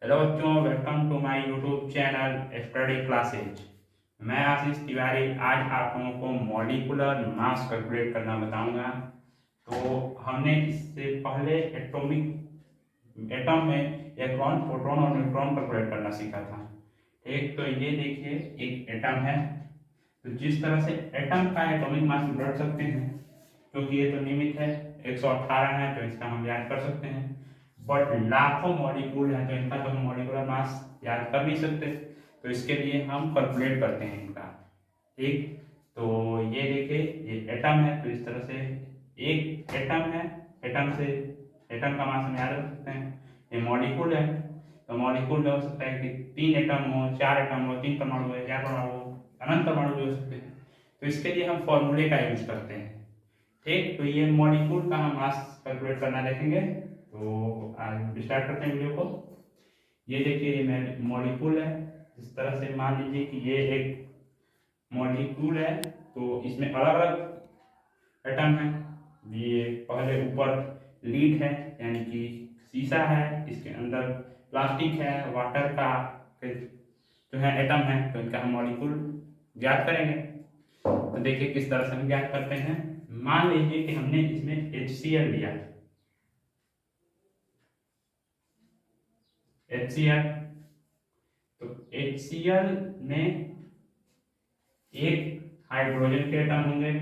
Hello बच्चों, welcome to my YouTube channel study classes. मैं आशीष तिवारी आज आप लोगों को मॉलिक्यूलर मास कैलकुलेट करना बताऊंगा। तो हमने इससे पहले एटम में इलेक्ट्रॉन, प्रोटॉन और न्यूट्रॉन कैलकुलेट करना सीखा था। ठीक, तो ये देखिए एक एटम है। तो जिस तरह से एटम का एटॉमिक मास रख सकते हैं, क्योंकि ये तो नियमित है 118 है, तो इसका हम याद कर सकते हैं। बट लाखों मॉलिक्यूल हैं, तो इनका तो हम मॉलिक्यूलर मास याद कर नहीं सकते। तो इसके लिए हम कैलकुलेट करते हैं इनका। ठीक, तो ये देखिए ये एटम है, तो इस तरह से एक एटम है। एटम से एटम का मास हम याद रख सकते हैं। ये मॉलिक्यूल है, तो मॉलिक्यूल हो सकता है कि 3 एटम हो, 4 एटम हो, 3 परमाणु हो, 4 परमाणु हो, अनंत परमाणु भी हो सकते हैं। तो इसके लिए हम फॉर्मूले का यूज करते हैं। ठीक, तो ये मॉलिक्यूल का हम मास कैलकुलेट करना देखेंगे। तो आज स्टार्ट करते हैं वीडियो को। ये देखिए ये मॉलिक्यूल है। इस तरह से मान लीजिए कि ये एक मॉलिक्यूल है, तो इसमें अलग अलग एटम है। ये पहले ऊपर लीड है, यानी कि शीशा है, इसके अंदर प्लास्टिक है, वाटर का जो है एटम है। तो इनका हम मॉलिक्यूल ज्ञात करेंगे। तो देखिए किस तरह से हम ज्ञात करते हैं। मान लीजिए कि हमने इसमें HCl लिया, HCl। तो HCl में एक हाइड्रोजन के एटम होंगे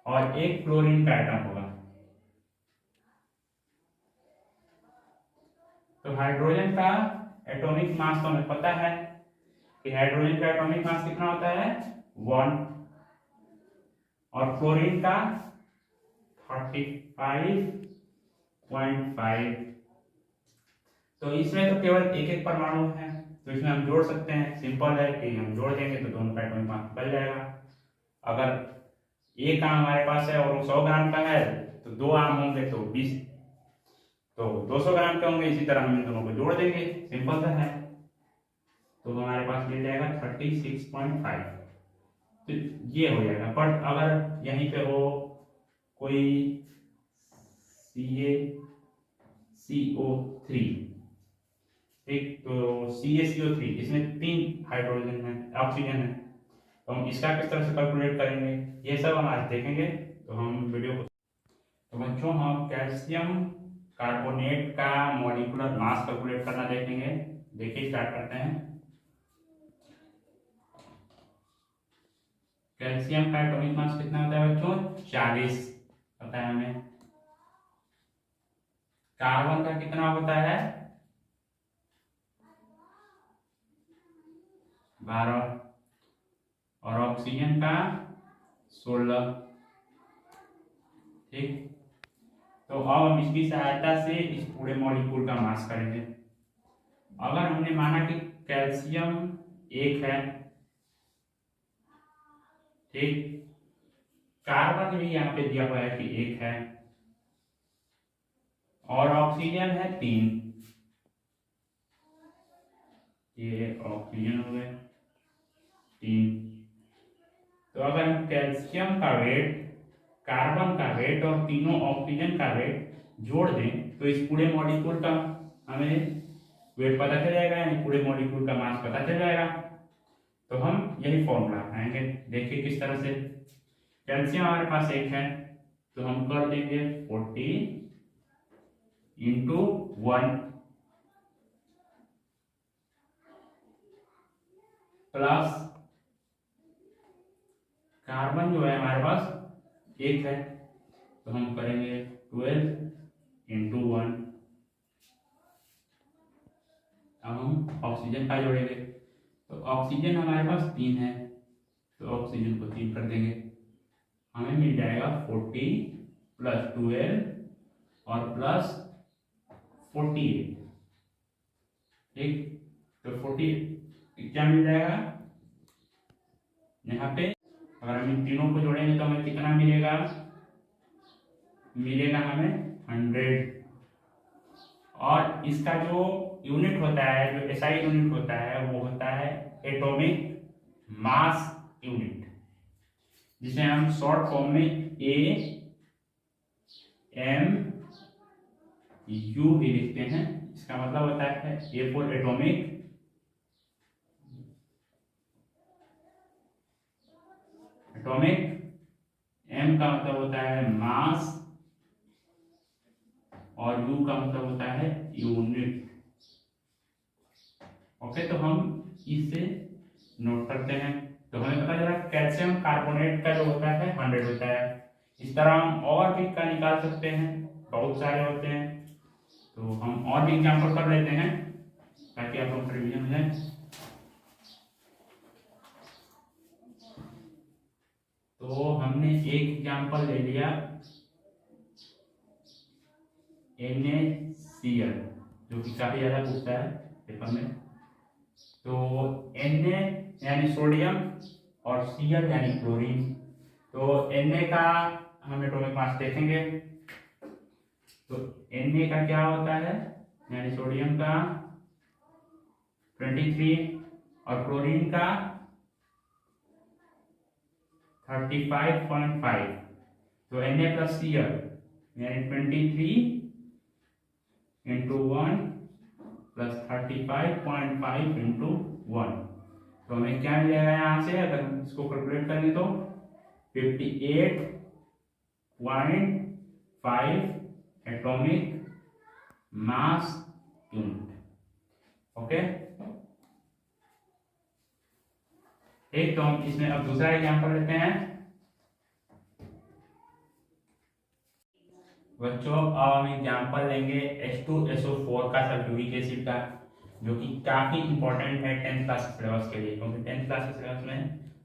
और एक क्लोरीन का एटम होगा। तो हाइड्रोजन का एटॉमिक मास तो हमें पता है कि हाइड्रोजन का एटॉमिक मास कितना होता है 1, और क्लोरीन का 35.5। तो इसमें तो केवल एक एक परमाणु है, तो इसमें हम जोड़ सकते हैं। सिंपल है कि हम जोड़ देंगे तो दोनों का एटॉमिक मास निकल जाएगा। अगर एक आम हमारे पास है और वो 100 ग्राम का है, तो 2 आम होंगे तो 20, तो 200 ग्राम के होंगे। इसी तरह हम इन दोनों को जोड़ देंगे, सिंपल सा है। तो हमारे पास मिल जाएगा 36.5। तो ये हो जाएगा। बट अगर यहीं पे हो कोई CaCO3, ठीक, तो CaCO3 इसमें 3 हाइड्रोजन है, ऑक्सीजन है। तो हम इसका किस तरह से कैलकुलेट करेंगे, ये सब हम आज देखेंगे। तो हम वीडियो को, तो बच्चों हम कैल्शियम कार्बोनेट का मॉलिक्यूलर मास कैलकुलेट करना देखेंगे। देखिए स्टार्ट करते हैं। कैल्शियम का एटॉमिक मास कितना होता है बच्चों 40 पता है हमें। कार्बन का कितना होता है 12, और ऑक्सीजन का 16। ठीक, तो अब हम इसकी सहायता से इस पूरे मॉलिक्यूल का मास करेंगे। अगर हमने माना कि कैल्शियम 1 है, ठीक, कार्बन भी यहाँ पे दिया हुआ है कि 1 है, और ऑक्सीजन है 3। ये ऑक्सीजन हो गए 3। तो अगर हम कैल्शियम का वेट, कार्बन का वेट और तीनों ऑक्सीजन का वेट जोड़ दें, तो इस पूरे मॉलिक्यूल का हमें वेट पता चल जाएगा, यानी पूरे मॉलिक्यूल का मास पता चल जाएगा। तो हम यही फॉर्मूला अपनाएंगे। देखिए किस तरह से। कैल्शियम हमारे पास 1 है, तो हम कर देंगे 40 इंटू 1 प्लस कार्बन जो है हमारे पास 1 है, तो हम करेंगे 12 इंटू 1। अब हम ऑक्सीजन का जोड़ेंगे, तो ऑक्सीजन हमारे पास 3 है, तो ऑक्सीजन को 3 कर देंगे। हमें मिल जाएगा 40 प्लस 12 और प्लस 48। ठीक, तो 40 क्या मिल जाएगा यहाँ पे। अगर हम इन तीनों को जोड़ेंगे तो हमें कितना मिलेगा, मिलेगा हमें 100। और इसका जो यूनिट होता है, जो एसआई यूनिट होता है, वो होता है एटॉमिक मास यूनिट, जिसे हम शॉर्ट फॉर्म में AMP यू भी लिखते हैं। इसका मतलब होता है ए फॉर एटॉमिक, एम का मतलब होता है मास, और यू का मतलब होता है यूनिट। ओके, तो हम इसे नोट करते हैं। तो हमें पता चला कैल्शियम कार्बोनेट का जो होता है 100 होता है। इस तरह हम और भी का निकाल सकते हैं, बहुत सारे होते हैं। तो हम और भी एग्जाम्पल कर लेते हैं ताकि आप लोग रिवीजन हो जाए। तो हमने एक एग्जाम्पल ले लिया NaCl, जो कि काफी ज्यादा पूछता है पेपर में। तो Na यानी सोडियम और Cl यानी क्लोरीन। तो Na का हम एटॉमिक मास देखेंगे। तो Na का क्या होता है, यानी सोडियम का 23 और क्लोरीन का 35.5। तो Na प्लस Cl यानी 23 इंटू 1 प्लस 35.5 इंटू 1। तो हमें क्या मिलेगा यहाँ से, अगर हम इसको कैलकुलेट करेंगे तो 58.5 एटॉमिक मास यूनिट। ओके, एक तो हम इसमें अब दूसरा एग्जांपल लेते हैं। बच्चों अब हम एग्जांपल लेंगे H2SO4 का, सल्फ्यूरिक एसिड का, जो कि काफी इंपॉर्टेंट है 10th क्लास सिलेबस के लिए, क्योंकि 10th क्लास के सिलेबस में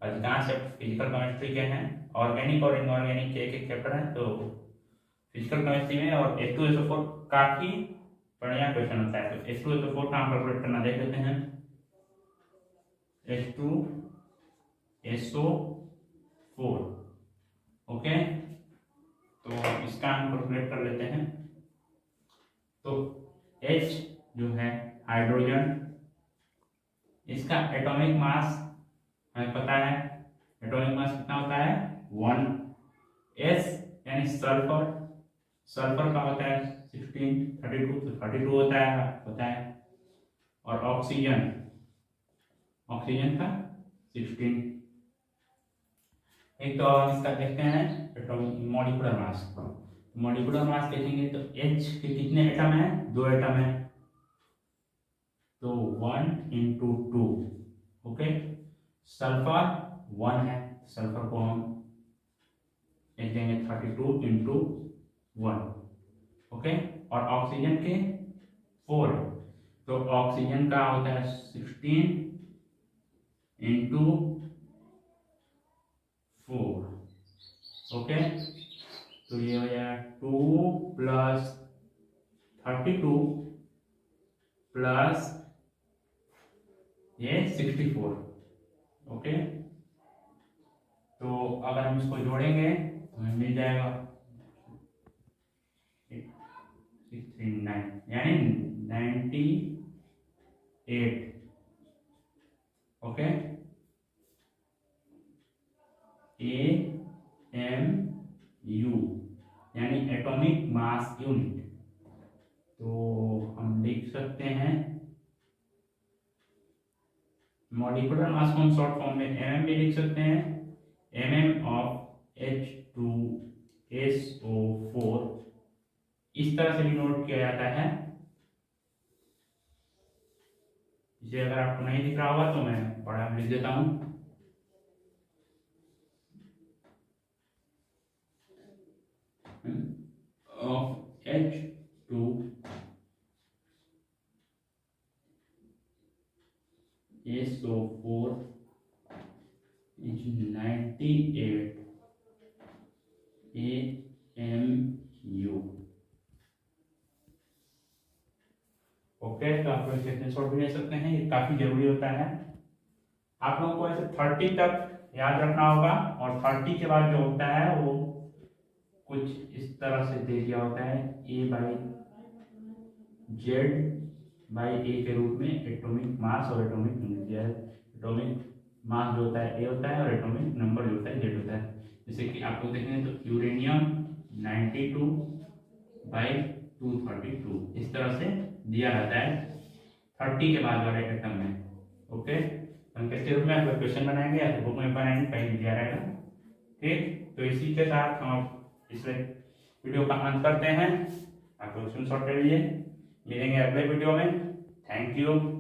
अधिकांश फिजिकल केमिस्ट्री के हैं, ऑर्गेनिक और इनऑर्गेनिक के एक चैप्टर है। तो फिजिकल केमिस्ट्री में और H2SO4 काफी बढ़िया क्वेश्चन होता है। तो H2SO4 का हम कैलकुलेट करना देख लेते हैं। H2SO4, ओके, तो इसका हम कैलकुलेट कर लेते हैं। तो H जो है हाइड्रोजन, इसका एटॉमिक मास हमें पता है, एटॉमिक मास कितना होता है 1। S यानी सल्फर, सल्फर का होता है 16, 32, तो 32 होता है। और ऑक्सीजन, ऑक्सीजन का 16। एक तो हम इसका देखते हैं atomic molecular mass. Molecular mass देखेंगे तो H के कितने एटम है, 2 एटम है। तो 1 इंटू 2, ओके। सल्फर 1 है, सल्फर को हम लिख देंगे 32 इंटू 1, ओके। और ऑक्सीजन के 4 है, तो ऑक्सीजन का होता है 16 इंटू 4, ओके। तो ये हो जाएगा 2 प्लस 32 प्लस ये 64, ओके। तो अगर हम इसको जोड़ेंगे तो हमें मिल जाएगा 639 यानी 98, ओके। AMU यानी एटॉमिक मास यूनिट। तो हम लिख सकते हैं मॉलिक्यूलर मास को हम शॉर्ट फॉर्म में mm भी लिख सकते हैं। mm ऑफ H2SO4 इस तरह से भी नोट किया जाता है। इसे अगर आपको नहीं दिख रहा होगा तो मैं बड़ा लिख देता हूं। of H2SO4 is 98 AMU, okay. तो आप लोग स्क्रीनशॉट भी ले सकते हैं, ये काफी जरूरी होता है। आप लोगों को ऐसे 30 तक याद रखना होगा, और 30 के बाद जो होता है वो कुछ इस तरह से दे दिया होता है A/Z/A के रूप में एटॉमिक मास और एटॉमिक यूनिट दिया है। एटॉमिक मास जो होता है A होता है और एटॉमिक नंबर जो होता है Z होता है। जैसे कि आप लोग देखेंगे तो यूरेनियम 92/10 232 इस तरह से दिया रहता है 30 के बाद वाले एटम में। ओके, हम कैसे रूप में आपको क्वेश्चन बनाएंगे या बुक में बनाएंगे, कहीं भी दिया रहेगा। ठीक, तो इसी के साथ हम इस वीडियो का अंत करते हैं। आप लोग स्क्रीनशॉट ले लीजिए, मिलेंगे अगले वीडियो में। Thank you.